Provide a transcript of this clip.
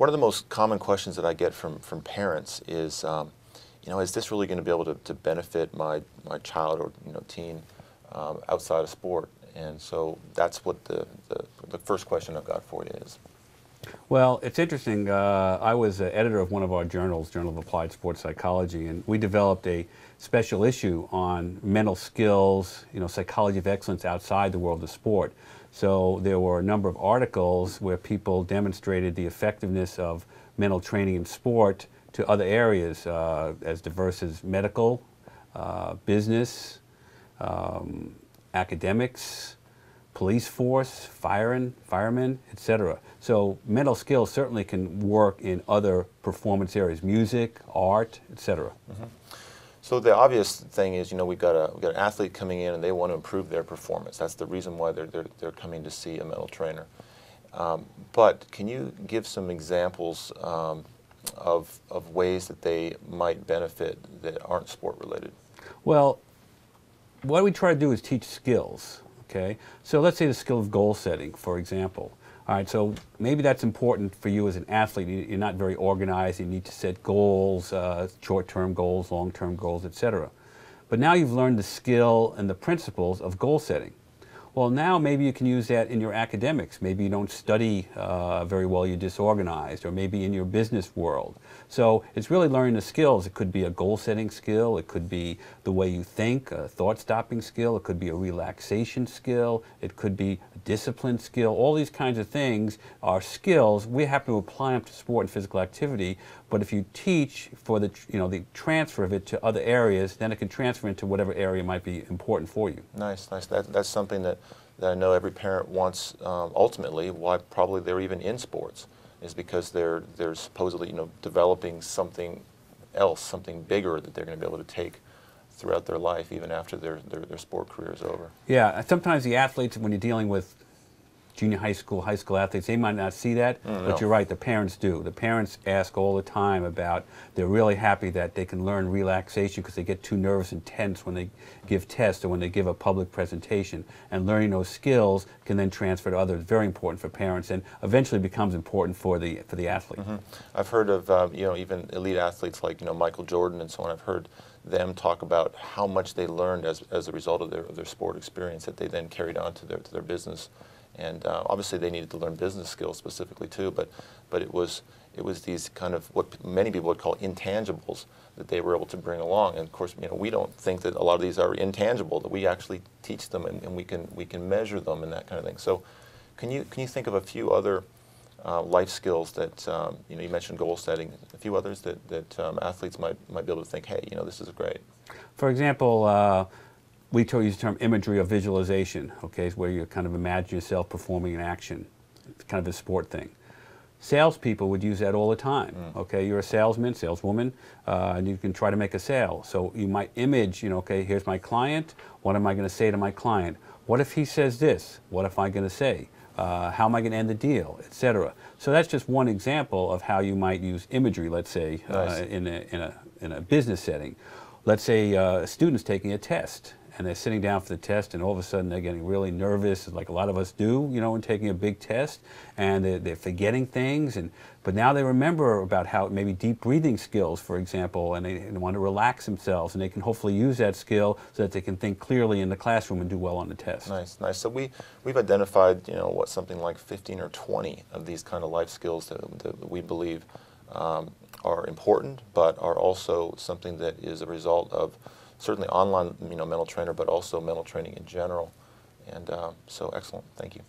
One of the most common questions that I get from parents is, is this really going to be able to benefit my child or teen outside of sport? And so that's what the first question I've got for you is. Well, it's interesting. I was an editor of one of our journals, Journal of Applied Sports Psychology, and we developed a special issue on mental skills, psychology of excellence outside the world of sport. So there were a number of articles where people demonstrated the effectiveness of mental training in sport to other areas as diverse as medical, business, academics, police force, firemen, etc. So mental skills certainly can work in other performance areas, music, art, etc. Mm-hmm. So the obvious thing is, we've got an athlete coming in and they want to improve their performance. That's the reason why they're coming to see a mental trainer. But can you give some examples of ways that they might benefit that aren't sport related? Well, what we try to do is teach skills. Okay, so let's say the skill of goal setting, for example. All right, so maybe that's important for you as an athlete. You're not very organized. You need to set goals, short-term goals, long-term goals, etc. But now you've learned the skill and the principles of goal setting. Well, now maybe you can use that in your academics. Maybe you don't study very well, you're disorganized, or maybe in your business world. So it's really learning the skills. It could be a goal-setting skill. It could be the way you think, a thought-stopping skill. It could be a relaxation skill. It could be a discipline skill. All these kinds of things are skills. We have to apply them to sport and physical activity. But if you teach for the transfer of it to other areas, then it can transfer into whatever area might be important for you. Nice, nice. That's something that I know every parent wants. Ultimately, why probably they're even in sports, is because they're supposedly developing something else, something bigger that they're going to be able to take throughout their life, even after their sport career is over. Yeah, sometimes the athletes, when you're dealing with junior high school athletes, they might not see that, but you're right, the parents do. The parents ask all the time about, they're really happy that they can learn relaxation because they get too nervous and tense when they give tests or when they give a public presentation. And learning those skills can then transfer to others. Very important for parents and eventually becomes important for the athlete. Mm-hmm. I've heard of even elite athletes like Michael Jordan and so on. I've heard them talk about how much they learned as a result of their sport experience that they then carried on to their business. And obviously they needed to learn business skills specifically too, but it was these kind of what many people would call intangibles that they were able to bring along. And of course, we don't think that a lot of these are intangible, that we actually teach them and we can measure them and that kind of thing. So can you think of a few other life skills that you mentioned goal setting, a few others that athletes might be able to think, hey, this is great. For example, we use the term imagery or visualization, okay, is where you kind of imagine yourself performing an action. It's kind of a sport thing. Salespeople would use that all the time, okay? You're a salesman, saleswoman, and you can try to make a sale. So you might image, okay, here's my client, what am I going to say to my client? What if he says this? What am I going to say? How am I going to end the deal, etc. So that's just one example of how you might use imagery, let's say, nice. in a business setting. Let's say a student's taking a test, and they're sitting down for the test, and all of a sudden they're getting really nervous, like a lot of us do, when taking a big test, and they're forgetting things, but now they remember about how maybe deep breathing skills, for example, and they want to relax themselves, and they can hopefully use that skill so that they can think clearly in the classroom and do well on the test. Nice, nice. So we've identified, something like 15 or 20 of these kind of life skills that we believe are important, but are also something that is a result of certainly online, mental trainer, but also mental training in general. And so excellent. Thank you.